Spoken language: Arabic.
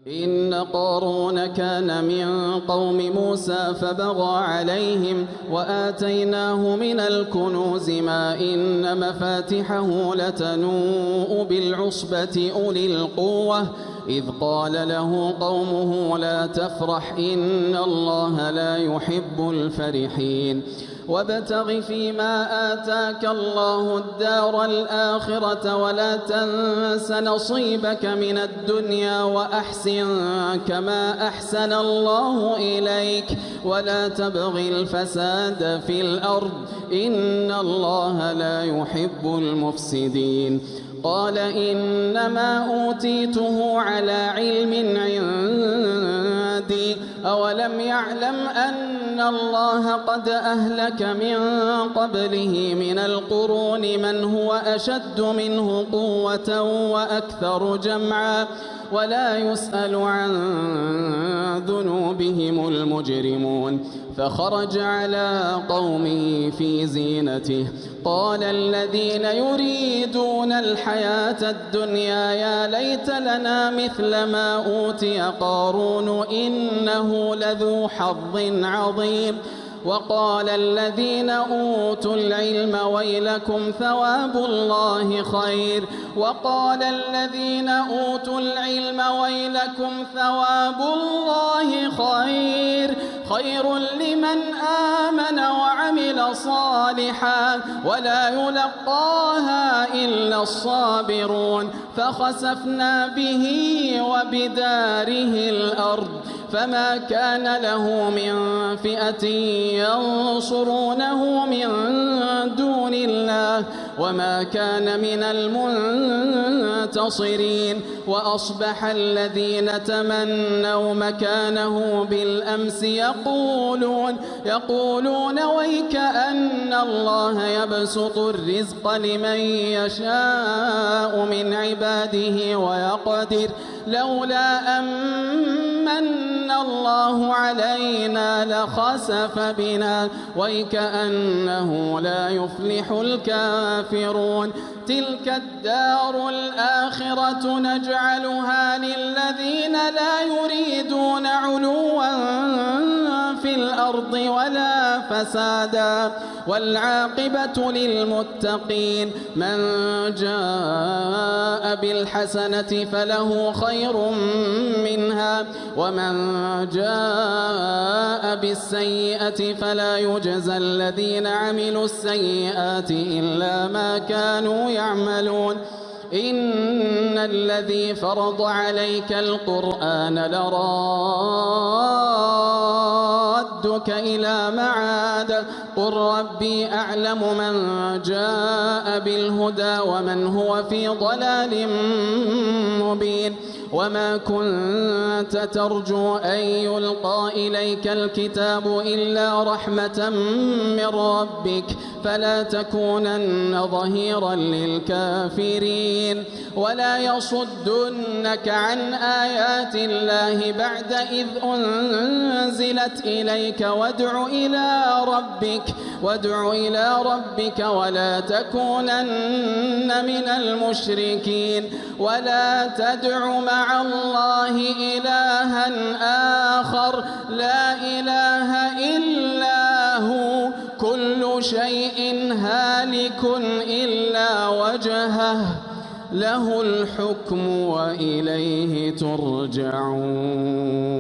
إن قارون كان من قوم موسى فبغى عليهم وآتيناه من الكنوز ما إن مفاتحه لتنوء بالعصبة أولي القوة إذ قال له قومه لا تفرح إن الله لا يحب الفرحين وابتغ فيما آتاك الله الدار الآخرة ولا تنس نصيبك من الدنيا وأحسن كما أحسن الله إليك ولا تبغ الفساد في الأرض إن الله لا يحب المفسدين قال إنما أوتيته على علم عندي أولم يعلم أن الله قد أهلك من قبله من القرون من هو أشد منه قوة وأكثر جمعا ولا يسأل عن ذنوبهم المجرمون فخرج على قومه في زينته قال الذين يريدون الحياة الدنيا يا ليت لنا مثل ما أوتي قارون إنه لذو حظ عظيم وقال الذين أوتوا العلم ويلكم ثواب الله خير وقال الذين أوتوا العلم ويلكم ثواب الله خير لمن آمن وعمل صالحا ولا يلقاها إلا الصابرون فخسفنا به وبداره الأرض فما كان له من فئة ينصرونه من دون الله وما كان من المنتصرين وأصبح الذين تمنوا مكانه بالأمس يقولون ويكأن الله يبسط الرزق لمن يشاء من عباده ويقدر لولا أمن الله علينا لخسف بنا ويكأنه لا يفلح الكافرون تلك الدار الآخرة نجعلها للذين لا يريدون علوا في الأرض ولا فسادا والعاقبة للمتقين من جاء بالحسنة فله خير منها ومن جاء بالسيئة فلا يجزى الذين عملوا السيئات إلا ما كانوا يعملون إن الذي فرض عليك القرآن لرادك إلى معاد قل ربي أعلم من جاء بالهدى ومن هو في ضلال مبين وما كنت ترجو أن يلقى إليك الكتاب إلا رحمة من ربك فلا تكونن ظهيرا للكافرين ولا يصدنك عن آيات الله بعد إذ أنزلت إليك وادع إلى ربك ولا تكونن من المشركين ولا تدع مع الله إلها آخر لا إله إلا هو كل شيء هالك إلا وجهه له الحكم وإليه ترجعون.